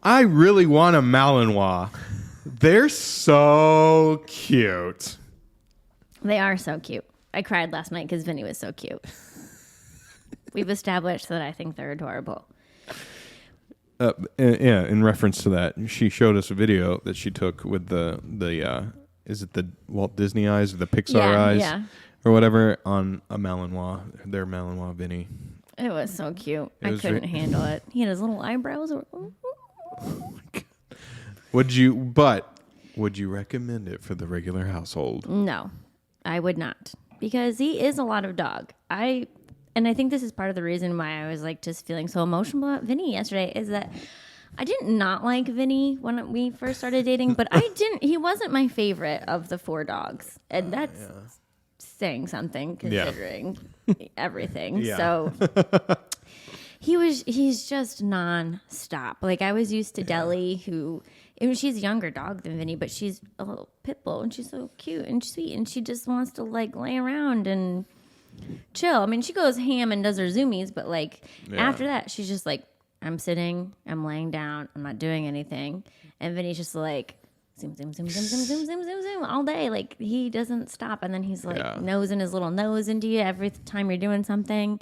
I really want a Malinois. They're so cute. They are so cute. I cried last night because Vinny was so cute. We've established that I think they're adorable. Yeah, in reference to that, she showed us a video that she took with the is it the Walt Disney eyes or the Pixar eyes or whatever on a Malinois, their Malinois Vinny. It was so cute. I couldn't handle it. He had his little eyebrows. Oh my God. Would you recommend it for the regular household? No, I would not, because he is a lot of dog. And I think this is part of the reason why I was like just feeling so emotional about Vinny yesterday is that I did not like Vinny when we first started dating, but he wasn't my favorite of the 4 dogs. And that's saying something considering everything. Yeah. So he's just non-stop. Like I was used to Deli, she's a younger dog than Vinny, but she's a little pit bull and she's so cute and sweet and she just wants to like lay around and chill. I mean, she goes ham and does her zoomies, but like after that, she's just like, I'm sitting, I'm laying down, I'm not doing anything. And Vinny's just like, zoom, zoom, zoom, zoom, zoom, zoom, zoom, zoom, zoom, all day. Like he doesn't stop. And then he's like nosing his little nose into you every time you're doing something.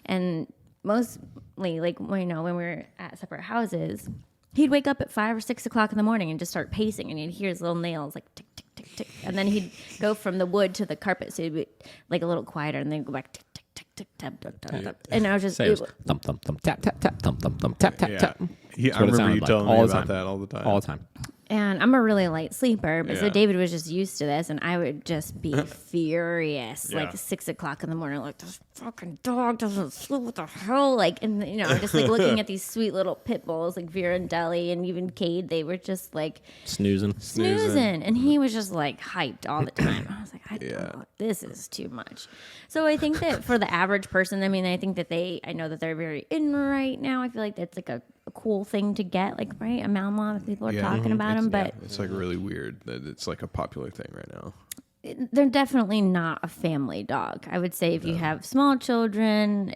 And mostly, like, when we were at separate houses, he'd wake up at 5 or 6 o'clock in the morning and just start pacing, and you'd hear his little nails like tick, tick, tick, tick. And then he'd go from the wood to the carpet, so he'd be like a little quieter, and then go back tick, tick, tick, tick, tap, tap, tap, tap. And I was just thump, thump, thump, tap, tap, tap, thump, thump, thump, tap, tap, tap. I remember you telling me about that all the time. All the time. And I'm a really light sleeper, but so David was just used to this, and I would just be furious, like 6 o'clock in the morning, like this fucking dog doesn't sleep. What the hell? Like, and just like looking at these sweet little pit bulls, like Vera and Deli, and even Cade, they were just like snoozing, and he was just like hyped all the time. I was like, I don't know, this is too much. So I think that for the average person, I mean, I think that I know that they're very in right now. I feel like that's like a cool thing to get, like, right? A Malinois, people are talking about them, but it's like really weird that it's like a popular thing right now. They're definitely not a family dog. I would say if you have small children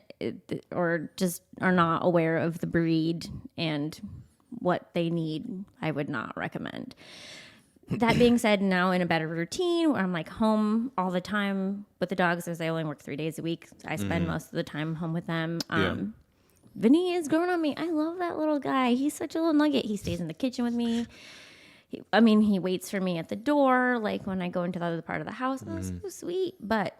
or just are not aware of the breed and what they need, I would not recommend. That being said, now in a better routine where I'm like home all the time with the dogs, as I only work 3 days a week, I spend most of the time home with them. Vinny is growing on me. I love that little guy. He's such a little nugget. He stays in the kitchen with me. He waits for me at the door, like when I go into the other part of the house. Oh, so sweet. But,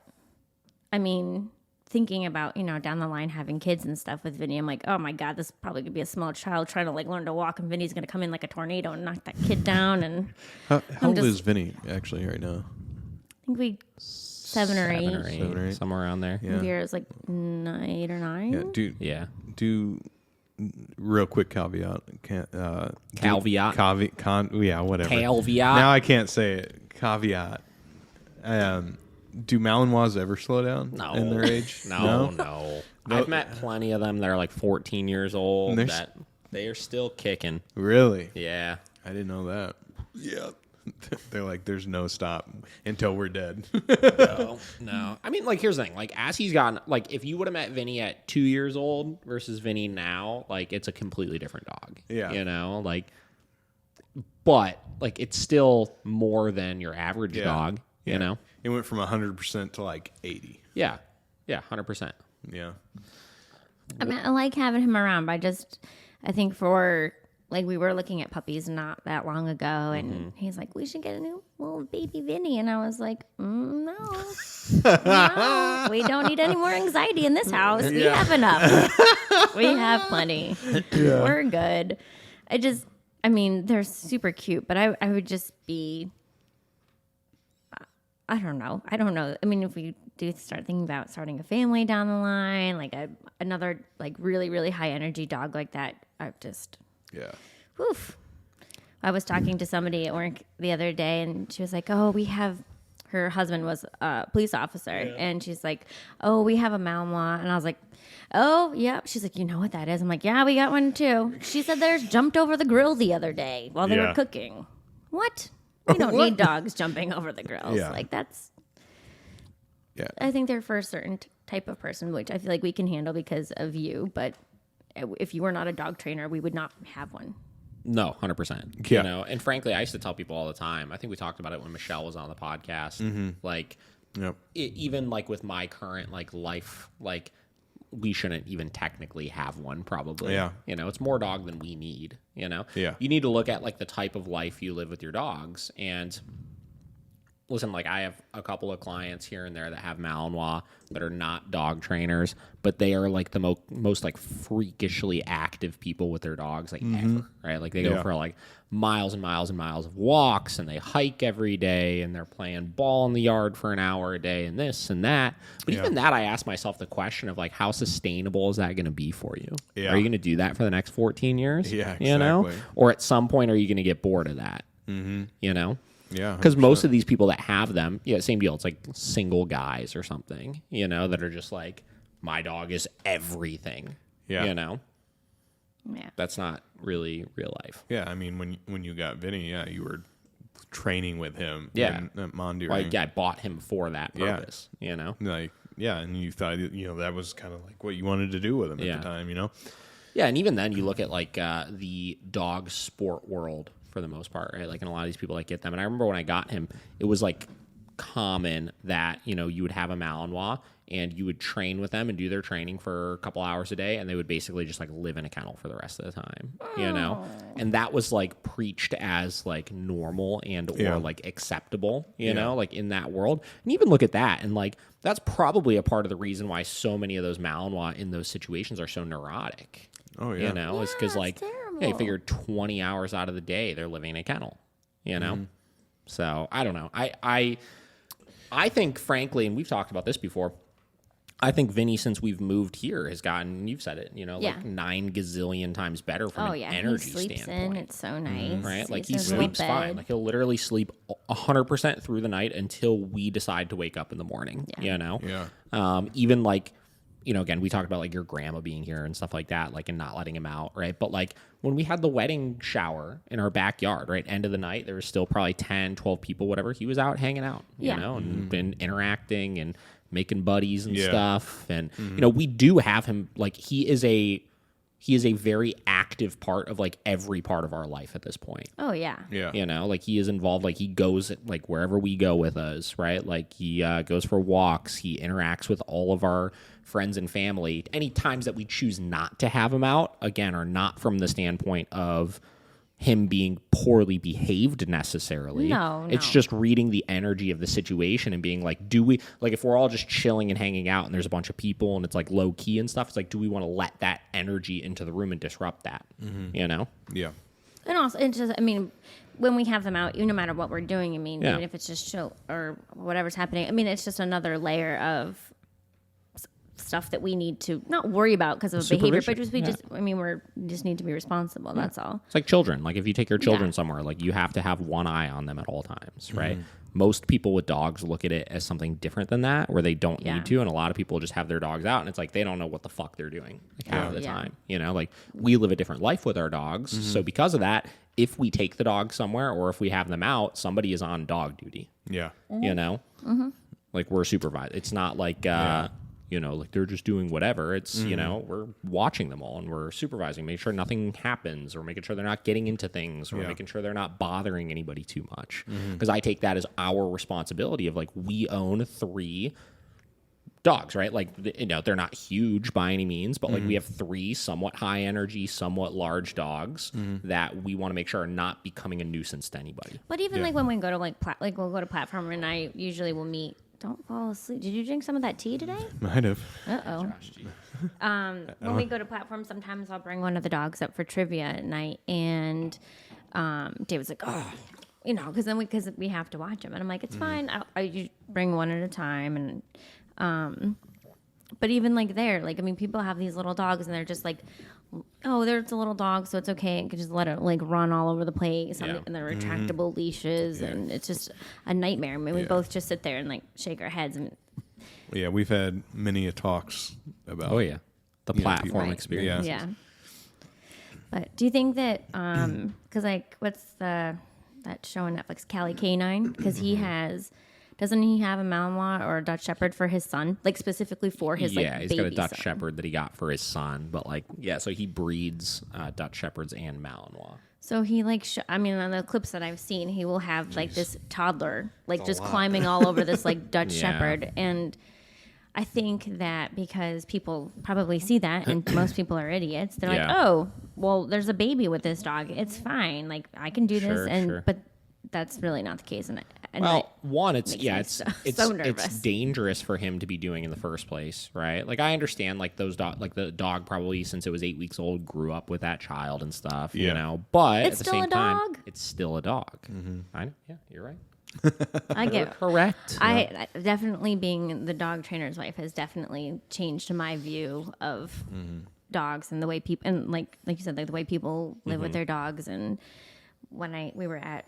I mean, thinking about, down the line having kids and stuff with Vinny, I'm like, oh my God, this is probably going to be a small child trying to like learn to walk, and Vinny's going to come in like a tornado and knock that kid down. And how old is Vinny actually right now? I think 7 or 8. Somewhere around there. Yeah. Vera's like 8 or 9. Yeah, do real quick caveat. Caveat. Whatever. Caveat. Now I can't say it. Caveat. Do Malinois ever slow down in their age? No. I've met plenty of them that are like 14 years old that they are still kicking. Really? Yeah. I didn't know that. Yeah. They're like, there's no stop until we're dead. No. I mean, like, here's the thing. Like, as he's gotten, like, if you would have met Vinny at 2 years old versus Vinny now, like, it's a completely different dog. Yeah. But, like, it's still more than your average dog, you know? It went from 100% to, like, 80. Yeah. Yeah, 100%. Yeah. I mean, I like having him around, but I think for... Like, we were looking at puppies not that long ago, and he's like, we should get a new little baby Vinny. And I was like, no, we don't need any more anxiety in this house. We have enough. We have plenty. Yeah. We're good. They're super cute, but I would just be, I don't know. I mean, if we do start thinking about starting a family down the line, like another, like, really, really high energy dog like that, I've just... Yeah. Oof. I was talking to somebody at work the other day, and she was like, her husband was a police officer, and she's like, oh, we have a Malinois. And I was like, oh, yeah. She's like, you know what that is? I'm like, yeah, we got one too. She said theirs jumped over the grill the other day while they were cooking. What? We don't need dogs jumping over the grills. Yeah. Like, that's... Yeah. I think they're for a certain type of person, which I feel like we can handle because of you, but... If you were not a dog trainer, we would not have one. No, 100%. Yeah. You know, and frankly, I used to tell people all the time. I think we talked about it when Michelle was on the podcast. Like, even like with my current like life, like we shouldn't even technically have one. Probably. Yeah. You know, it's more dog than we need. You know. Yeah. You need to look at like the type of life you live with your dogs. And listen, like I have a couple of clients here and there that have Malinois that are not dog trainers, but they are like the most like freakishly active people with their dogs like ever, right? Like they go for like miles and miles and miles of walks, and they hike every day, and they're playing ball in the yard for an hour a day, and this and that. But even that, I ask myself the question of like, how sustainable is that going to be for you? Yeah. Are you going to do that for the next 14 years? Yeah, exactly. You know, or at some point, are you going to get bored of that? You know. Yeah, because most of these people that have them, same deal. It's like single guys or something, you know, that are just like, my dog is everything. Yeah, you know. Yeah, that's not really real life. Yeah, I mean, when you got Vinny, you were training with him. Yeah, at Mondeering. Like, I bought him for that purpose. You know, like and you thought that was kind of like what you wanted to do with him at the time. You know. Yeah, and even then, you look at like the dog sport world. For the most part, right? Like, and a lot of these people like get them. And I remember when I got him, it was like common that, you know, you would have a Malinois and you would train with them and do their training for a couple hours a day, and they would basically just like live in a kennel for the rest of the time, you know? And that was like preached as like normal and or like acceptable, you know, like in that world. And even look at that, and like that's probably a part of the reason why so many of those Malinois in those situations are so neurotic. Oh yeah, you know, it's because like you figure 20 hours out of the day they're living in a kennel, you know. So I don't know. I think, frankly, and we've talked about this before, I think Vinny, since we've moved here, has gotten, you've said it, you know, like 9 gazillion times better from an energy he sleeps standpoint. It's so nice, right? Like he sleeps fine. Like he'll literally sleep 100% through the night until we decide to wake up in the morning. You know, even like. You know, again, we talked about like your grandma being here and stuff like that, like, and not letting him out, right? But like when we had the wedding shower in our backyard, right, end of the night, there was still probably 10, 12 people, whatever. He was out hanging out, you know, and been interacting and making buddies and stuff. And, you know, we do have him, like, he is a very active part of like every part of our life at this point. Oh yeah. Yeah. You know, like he is involved, like he goes like wherever we go with us, right? Like he goes for walks, he interacts with all of our friends and family. Any times that we choose not to have him out, again, are not from the standpoint of him being poorly behaved necessarily. No. It's just reading the energy of the situation and being like, do we, like if we're all just chilling and hanging out and there's a bunch of people and it's like low key and stuff, it's like, do we want to let that energy into the room and disrupt that? You know? Yeah. And also, it's just, I mean, when we have them out, no matter what we're doing, I mean, Yeah. even if it's just chill or whatever's happening, I mean, it's just another layer of stuff that we need to not worry about because of behavior, but just we just need to be responsible. That's all. It's like children. Like if you take your children somewhere, like you have to have one eye on them at all times, right? Most people with dogs look at it as something different than that, where they don't need to, and a lot of people just have their dogs out, and it's like they don't know what the fuck they're doing like half the time. You know, like we live a different life with our dogs, so because of that, if we take the dog somewhere or if we have them out, somebody is on dog duty. Yeah. You know, like we're supervised. It's not like. You know, like they're just doing whatever. It's, you know, we're watching them all and we're supervising, making sure nothing happens or making sure they're not getting into things or making sure they're not bothering anybody too much. Because I take that as our responsibility of like, we own 3 dogs, right? Like, you know, they're not huge by any means, but like we have 3 somewhat high energy, somewhat large dogs that we want to make sure are not becoming a nuisance to anybody. But even like when we go to we'll go to platform and I usually will meet. Don't fall asleep. Did you drink some of that tea today? Might have. Uh-oh. When we go to platform, sometimes I'll bring one of the dogs up for trivia at night, and David's like, oh, you know, because we have to watch him, and I'm like, it's fine. I bring one at a time, and but even like there, like I mean, people have these little dogs, and they're just like, oh, there's a little dog, so it's okay. You can just let it like run all over the place, and they're retractable leashes, and it's just a nightmare. I mean, we both just sit there and like shake our heads. And yeah, we've had many talks about. Oh yeah, the platform experience. Yeah. But do you think that because like what's that show on Netflix, Cali Canine? Because he has. Doesn't he have a Malinois or a Dutch Shepherd for his son? Like, specifically for his, like, baby he's got a Dutch son. Shepherd that he got for his son. But, like, so he breeds Dutch Shepherds and Malinois. So he like, I mean, on the clips that I've seen, he will have like this toddler, like just climbing all over this like Dutch Shepherd. And I think that because people probably see that and most people are idiots, they're like, oh, well, there's a baby with this dog. It's fine. Like I can do this. And, but that's really not the case. And well, one, it's so nervous. It's dangerous for him to be doing in the first place, right? Like I understand, like the dog probably since it was 8 weeks old grew up with that child and stuff, you know. But it's at the same time, it's still a dog. Mm-hmm. You're right. I get correct. I definitely being the dog trainer's wife has definitely changed my view of dogs and the way people and like you said, like the way people live with their dogs. And when we were at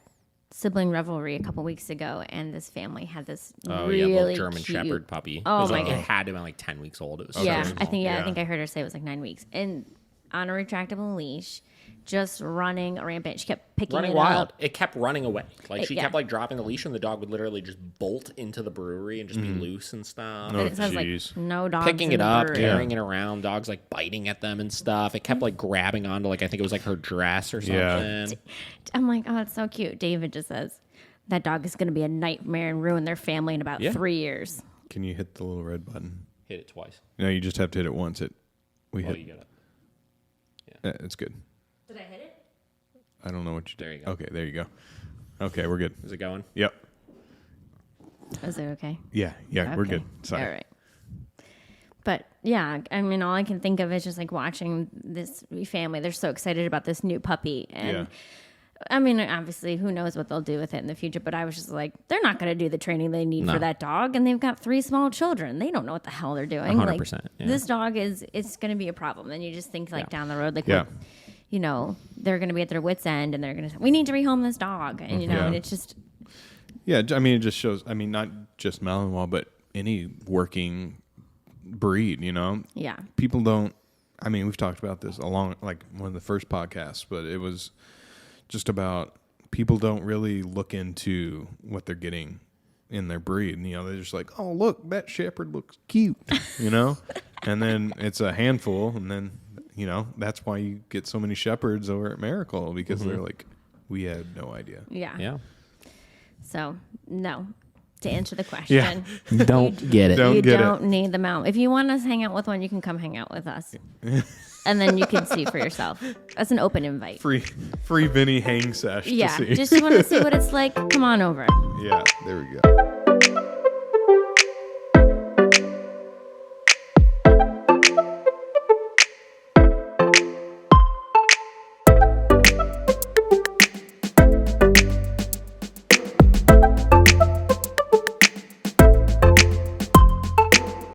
Sibling Revelry a couple weeks ago, and this family had this really little German cute Shepherd puppy. Oh my god! God! It had to be like 10 weeks old. It was I small. think I heard her say it was like 9 weeks, and on a retractable leash, just running rampant. She kept picking running it wild. up. It kept running away. Like she kept like dropping the leash, and the dog would literally just bolt into the brewery and just be loose and stuff. And it says like no dogs picking in it the up, brewery. carrying it around. Dogs like biting at them and stuff. It kept like grabbing onto like I think it was like her dress or something. Yeah. I'm like, oh, it's so cute. David just says that dog is going to be a nightmare and ruin their family in about 3 years. Can you hit the little red button? Hit it twice. No, you just have to hit it once. You get it. It's good. Did I hit it? I don't know what you did. There you go. Okay, there you go. Okay, we're good. Is it going? Yep. Is it okay? Yeah, Okay. we're good. Sorry. All right. But yeah, I mean, all I can think of is just like watching this family. They're so excited about this new puppy. And I mean, obviously, who knows what they'll do with it in the future. But I was just like, they're not going to do the training they need for that dog. And they've got 3 small children. They don't know what the hell they're doing. 100%. Like, this dog it's going to be a problem. And you just think like down the road, like, Yeah. you know, they're going to be at their wits' end and they're going to say, we need to rehome this dog. And, you know, and it's just. Yeah, I mean, it just shows, I mean, not just Malinois, but any working breed, you know? Yeah. People don't, I mean, we've talked about this along, like one of the first podcasts, but it was just about people don't really look into what they're getting in their breed. And, you know, they're just like, oh, look, that shepherd looks cute, you know? And then it's a handful, and then, you know, that's why you get so many shepherds over at Miracle, because they're like, we had no idea. Yeah. Yeah. So, no. To answer the question, Don't get it. you don't need the mount. If you want us to hang out with one, you can come hang out with us. And then you can see for yourself. That's an open invite. Free Vinny hang sesh to see. Just want to see what it's like. Come on over. Yeah, there we go.